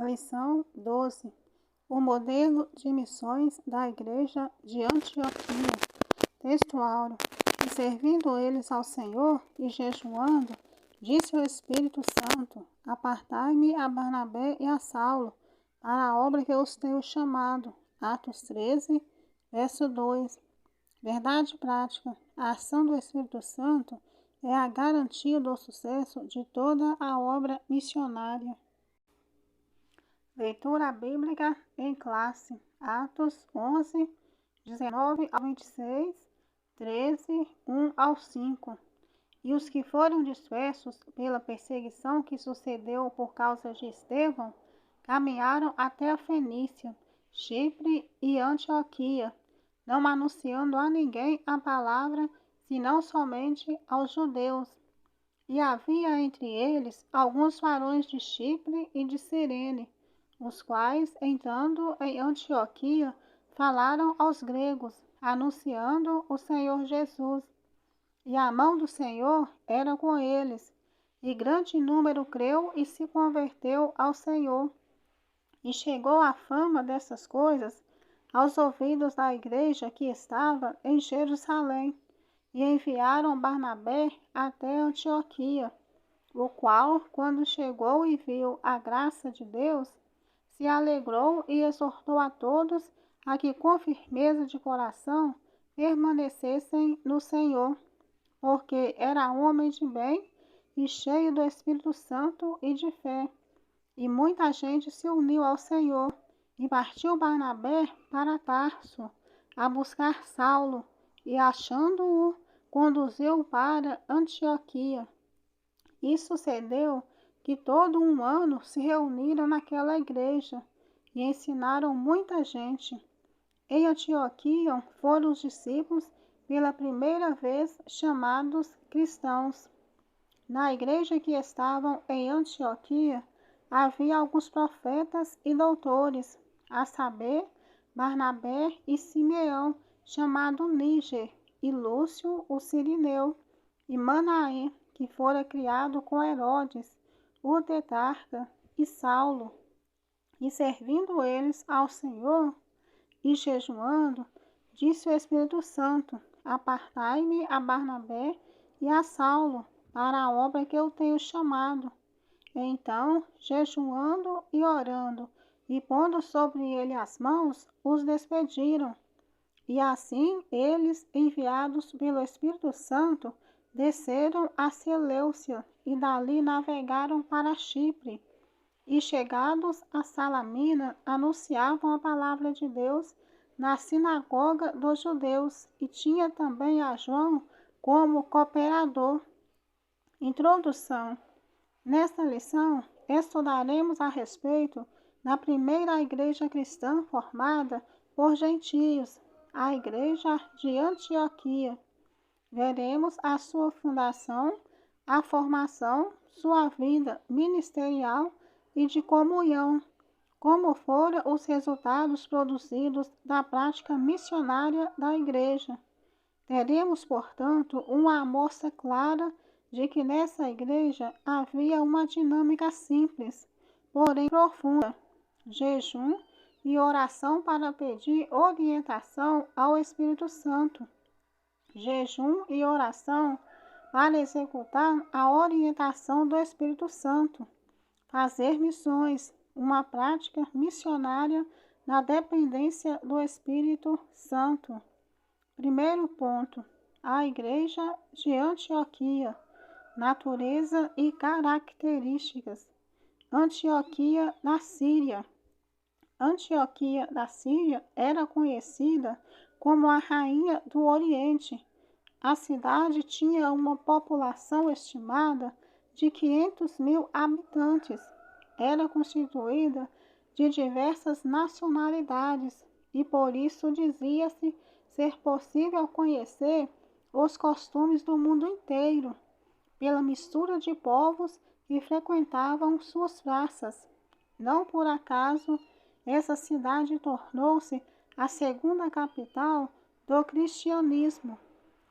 Lição 12. O modelo de missões da Igreja de Antioquia. Texto áureo. E servindo eles ao Senhor e jejuando, disse o Espírito Santo: Apartai-me a Barnabé e a Saulo, para a obra que eu os tenho chamado. Atos 13, verso 2. Verdade prática. A ação do Espírito Santo é a garantia do sucesso de toda a obra missionária. Leitura bíblica em classe. Atos 11, 19 ao 26, 13, 1 ao 5. E os que foram dispersos pela perseguição que sucedeu por causa de Estevão, caminharam até a Fenícia, Chipre e Antioquia, não anunciando a ninguém a palavra, senão somente aos judeus. E havia entre eles alguns varões de Chipre e de Cirene, os quais, entrando em Antioquia, falaram aos gregos, anunciando o Senhor Jesus. E a mão do Senhor era com eles, e grande número creu e se converteu ao Senhor. E chegou a fama dessas coisas aos ouvidos da igreja que estava em Jerusalém, e enviaram Barnabé até Antioquia, o qual, quando chegou e viu a graça de Deus, se alegrou e exortou a todos a que com firmeza de coração permanecessem no Senhor, porque era homem de bem e cheio do Espírito Santo e de fé. E muita gente se uniu ao Senhor, e partiu Barnabé para Tarso, a buscar Saulo, e achando-o, conduziu-o para Antioquia. E sucedeu que todo um ano se reuniram naquela igreja e ensinaram muita gente. Em Antioquia foram os discípulos pela primeira vez chamados cristãos. Na igreja que estavam em Antioquia havia alguns profetas e doutores, a saber, Barnabé e Simeão, chamado Níger, e Lúcio o Cirineu, e Manaém, que fora criado com Herodes, o tetrarca, e Saulo. E servindo eles ao Senhor e jejuando, disse o Espírito Santo: Apartai-me a Barnabé e a Saulo para a obra que eu tenho chamado. Então, jejuando e orando, e pondo sobre ele as mãos, os despediram. E assim eles, enviados pelo Espírito Santo, desceram a Seleucia e dali navegaram para Chipre. E chegados a Salamina, anunciavam a palavra de Deus na sinagoga dos judeus, e tinha também a João como cooperador. Introdução. Nesta lição, estudaremos a respeito da primeira igreja cristã formada por gentios, a igreja de Antioquia. Veremos a sua fundação, a formação, sua vida ministerial e de comunhão, como foram os resultados produzidos da prática missionária da igreja. Teremos, portanto, uma amostra clara de que nessa igreja havia uma dinâmica simples, porém profunda: jejum e oração para pedir orientação ao Espírito Santo. Jejum e oração para executar a orientação do Espírito Santo. Fazer missões, uma prática missionária na dependência do Espírito Santo. Primeiro ponto: a igreja de Antioquia. Natureza e características. Antioquia da Síria. Antioquia da Síria era conhecida como a rainha do Oriente. A cidade tinha uma população estimada de 500.000 habitantes. Era constituída de diversas nacionalidades e por isso dizia-se ser possível conhecer os costumes do mundo inteiro, pela mistura de povos que frequentavam suas praças. Não por acaso, essa cidade tornou-se a segunda capital do cristianismo,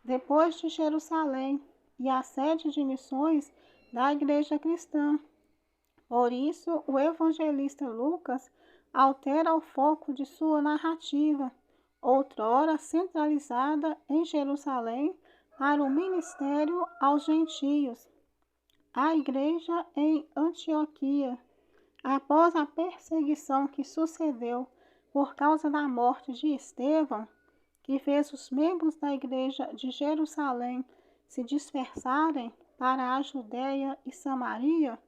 depois de Jerusalém, e a sede de missões da igreja cristã. Por Por isso, o evangelista Lucas altera o foco de sua narrativa, outrora centralizada em Jerusalém, para o ministério aos gentios. A igreja em Antioquia, após a perseguição que sucedeu por causa da morte de Estevão, que fez os membros da igreja de Jerusalém se dispersarem para a Judéia e Samaria,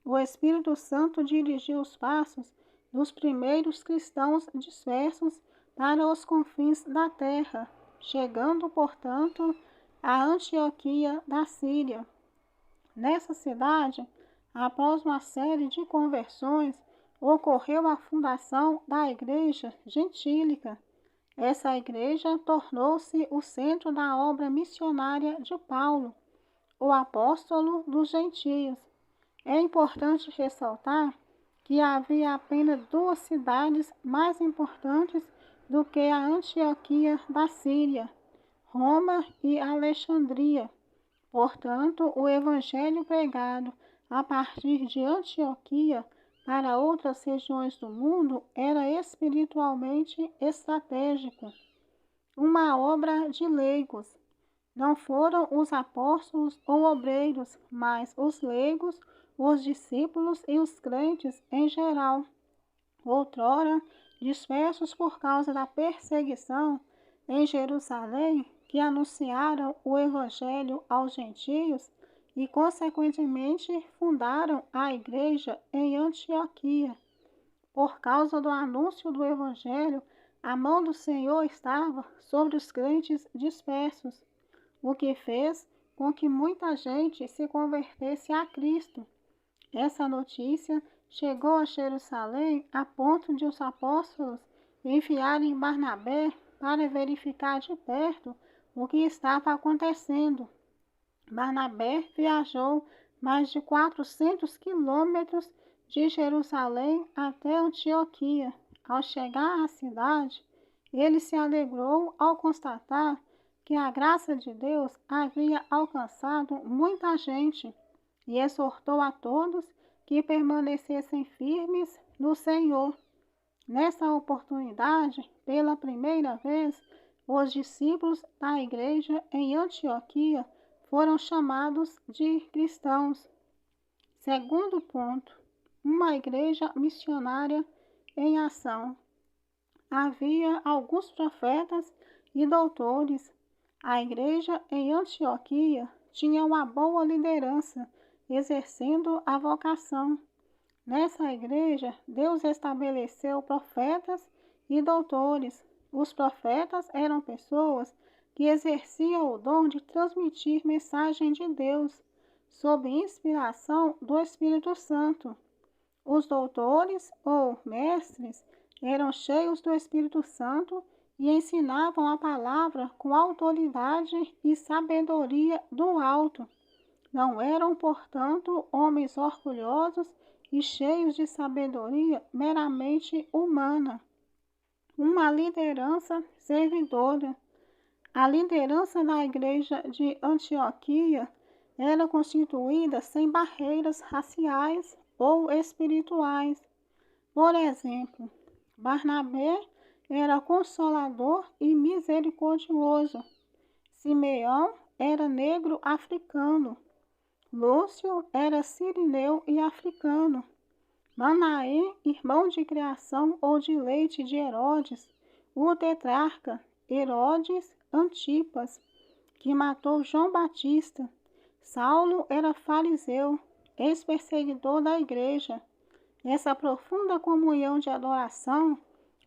o Espírito Santo dirigiu os passos dos primeiros cristãos dispersos para os confins da terra, chegando, portanto, a Antioquia da Síria. Nessa cidade, após uma série de conversões, ocorreu a fundação da Igreja Gentílica. Essa igreja tornou-se o centro da obra missionária de Paulo, o apóstolo dos gentios. É importante ressaltar que havia apenas duas cidades mais importantes do que a Antioquia da Síria, Roma e Alexandria. Portanto, o evangelho pregado a partir de Antioquia para outras regiões do mundo era espiritualmente estratégico. Uma obra de leigos. Não foram os apóstolos ou obreiros, mas os leigos, os discípulos e os crentes em geral, outrora dispersos por causa da perseguição em Jerusalém, que anunciaram o evangelho aos gentios e, consequentemente, fundaram a igreja em Antioquia. Por causa do anúncio do evangelho, a mão do Senhor estava sobre os crentes dispersos, o que fez com que muita gente se convertesse a Cristo. Essa notícia chegou a Jerusalém a ponto de os apóstolos enviarem Barnabé para verificar de perto o que estava acontecendo. Barnabé viajou mais de 400 quilômetros de Jerusalém até Antioquia. Ao chegar à cidade, ele se alegrou ao constatar que a graça de Deus havia alcançado muita gente e exortou a todos que permanecessem firmes no Senhor. Nessa oportunidade, pela primeira vez, os discípulos da igreja em Antioquia foram chamados de cristãos. Segundo ponto, uma igreja missionária em ação. Havia alguns profetas e doutores. A igreja em Antioquia tinha uma boa liderança, exercendo a vocação. Nessa igreja, Deus estabeleceu profetas e doutores. Os profetas eram pessoas que exerciam o dom de transmitir mensagem de Deus, sob inspiração do Espírito Santo. Os doutores ou mestres eram cheios do Espírito Santo e ensinavam a palavra com autoridade e sabedoria do alto. Não eram, portanto, homens orgulhosos e cheios de sabedoria meramente humana. Uma liderança servidora. A liderança da igreja de Antioquia era constituída sem barreiras raciais ou espirituais. Por exemplo, Barnabé era consolador e misericordioso. Simeão era negro africano. Lúcio era sirineu e africano. Manaém, irmão de criação ou de leite de Herodes, o tetrarca Herodes Antipas, que matou João Batista. Saulo era fariseu, ex-perseguidor da igreja. Essa profunda comunhão de adoração,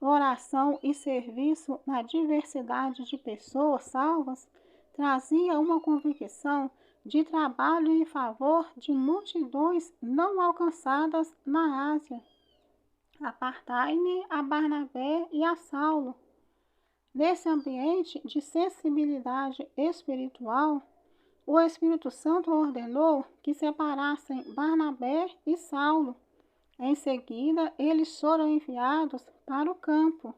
oração e serviço na diversidade de pessoas salvas trazia uma convicção de trabalho em favor de multidões não alcançadas na Ásia. Apartai-me a Barnabé e a Saulo. Nesse ambiente de sensibilidade espiritual, o Espírito Santo ordenou que separassem Barnabé e Saulo. Em seguida, eles foram enviados para o campo.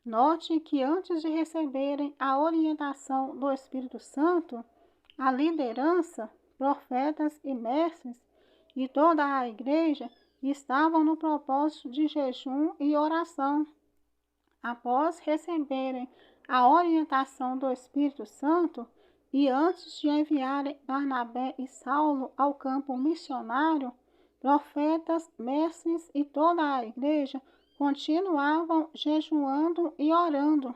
Note que antes de receberem a orientação do Espírito Santo, a liderança, profetas e mestres e toda a igreja estavam no propósito de jejum e oração. Após receberem a orientação do Espírito Santo e antes de enviarem Barnabé e Saulo ao campo missionário, profetas, mestres e toda a igreja continuavam jejuando e orando.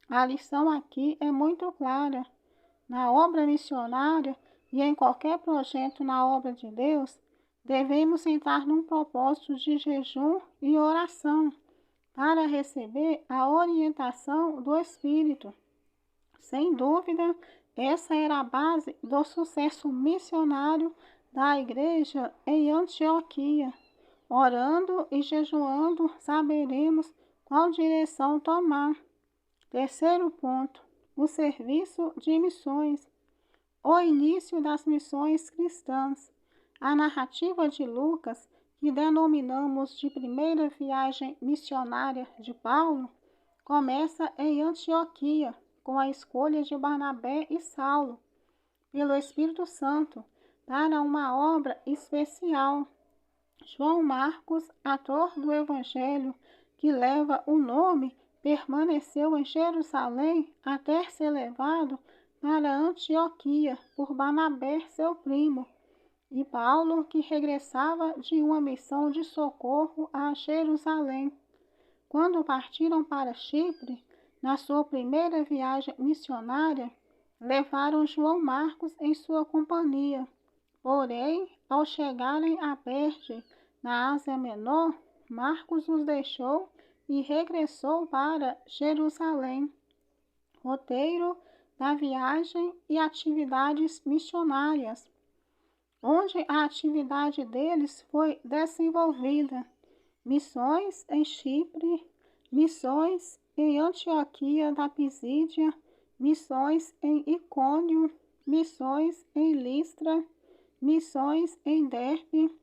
A lição aqui é muito clara. Na obra missionária e em qualquer projeto na obra de Deus, devemos entrar num propósito de jejum e oração para receber a orientação do Espírito. Sem dúvida, essa era a base do sucesso missionário da igreja em Antioquia. Orando e jejuando, saberemos qual direção tomar. Terceiro ponto, o serviço de missões. O início das missões cristãs. A narrativa de Lucas, que denominamos de primeira viagem missionária de Paulo, começa em Antioquia, com a escolha de Barnabé e Saulo, pelo Espírito Santo, para uma obra especial. João Marcos, ator do Evangelho que leva o nome, permaneceu em Jerusalém até ser levado para Antioquia por Barnabé, seu primo, e Paulo, que regressava de uma missão de socorro a Jerusalém. Quando partiram para Chipre, na sua primeira viagem missionária, levaram João Marcos em sua companhia. Porém, ao chegarem a Perge, na Ásia Menor, Marcos os deixou e regressou para Jerusalém. Roteiro da viagem e atividades missionárias, onde a atividade deles foi desenvolvida. Missões em Chipre, missões em Antioquia da Pisídia, missões em Icônio, missões em Listra, missões em Derbe,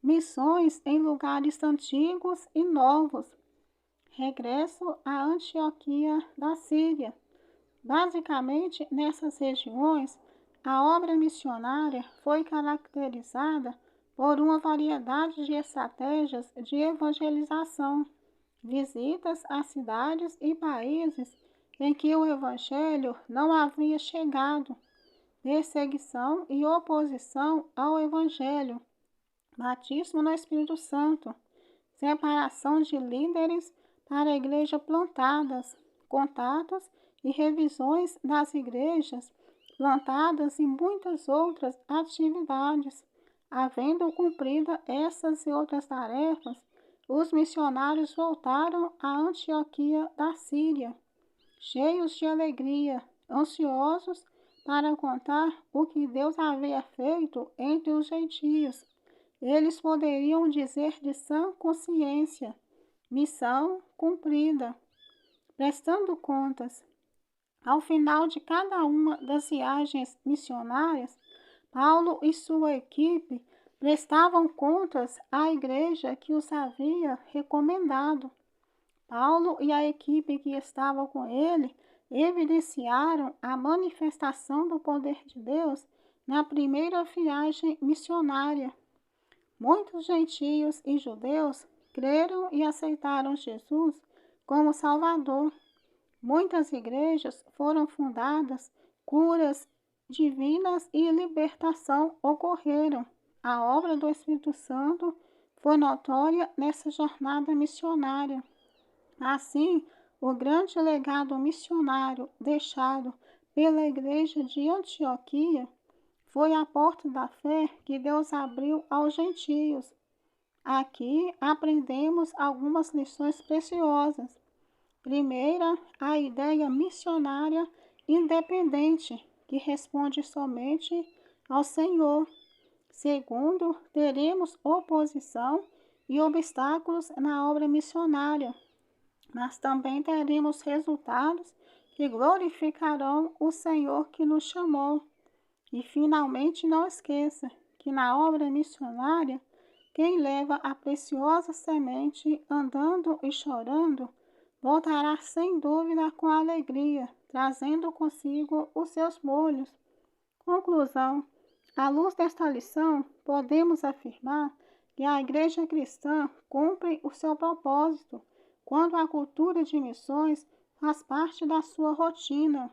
missões em lugares antigos e novos. Regresso à Antioquia da Síria. Basicamente, nessas regiões, a obra missionária foi caracterizada por uma variedade de estratégias de evangelização, visitas a cidades e países em que o Evangelho não havia chegado, perseguição e oposição ao Evangelho, batismo no Espírito Santo, separação de líderes para a igreja plantadas, contatos e revisões das igrejas plantadas e muitas outras atividades. Havendo cumprido essas e outras tarefas, os missionários voltaram a Antioquia da Síria, cheios de alegria, ansiosos para contar o que Deus havia feito entre os gentios. Eles poderiam dizer de sã consciência: missão cumprida. Prestando contas, ao final de cada uma das viagens missionárias, Paulo e sua equipe prestavam contas à igreja que os havia recomendado. Paulo e a equipe que estava com ele evidenciaram a manifestação do poder de Deus na primeira viagem missionária. Muitos gentios e judeus creram e aceitaram Jesus como Salvador. Muitas igrejas foram fundadas, curas divinas e libertação ocorreram. A obra do Espírito Santo foi notória nessa jornada missionária. Assim, o grande legado missionário deixado pela igreja de Antioquia foi a porta da fé que Deus abriu aos gentios. Aqui aprendemos algumas lições preciosas. Primeira, a ideia missionária independente, que responde somente ao Senhor. Segundo, teremos oposição e obstáculos na obra missionária, mas também teremos resultados que glorificarão o Senhor que nos chamou. E, finalmente, não esqueça que na obra missionária, quem leva a preciosa semente andando e chorando, voltará sem dúvida com alegria, trazendo consigo os seus molhos. Conclusão: à luz desta lição, podemos afirmar que a igreja cristã cumpre o seu propósito quando a cultura de missões faz parte da sua rotina.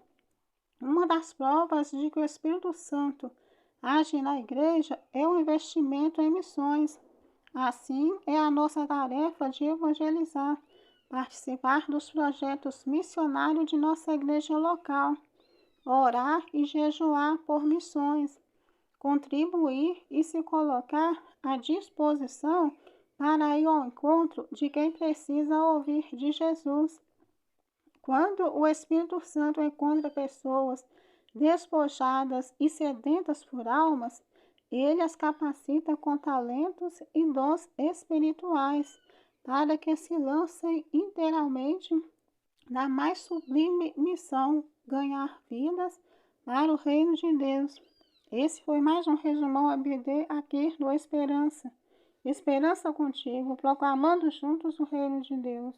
Uma das provas de que o Espírito Santo age na igreja é o investimento em missões. Assim, é a nossa tarefa de evangelizar, participar dos projetos missionários de nossa igreja local, orar e jejuar por missões, contribuir e se colocar à disposição para ir ao encontro de quem precisa ouvir de Jesus. Quando o Espírito Santo encontra pessoas despojadas e sedentas por almas, ele as capacita com talentos e dons espirituais para que se lancem inteiramente na mais sublime missão, ganhar vidas para o reino de Deus. Esse foi mais um resumão ABD aqui do Esperança. Esperança contigo, proclamando juntos o reino de Deus.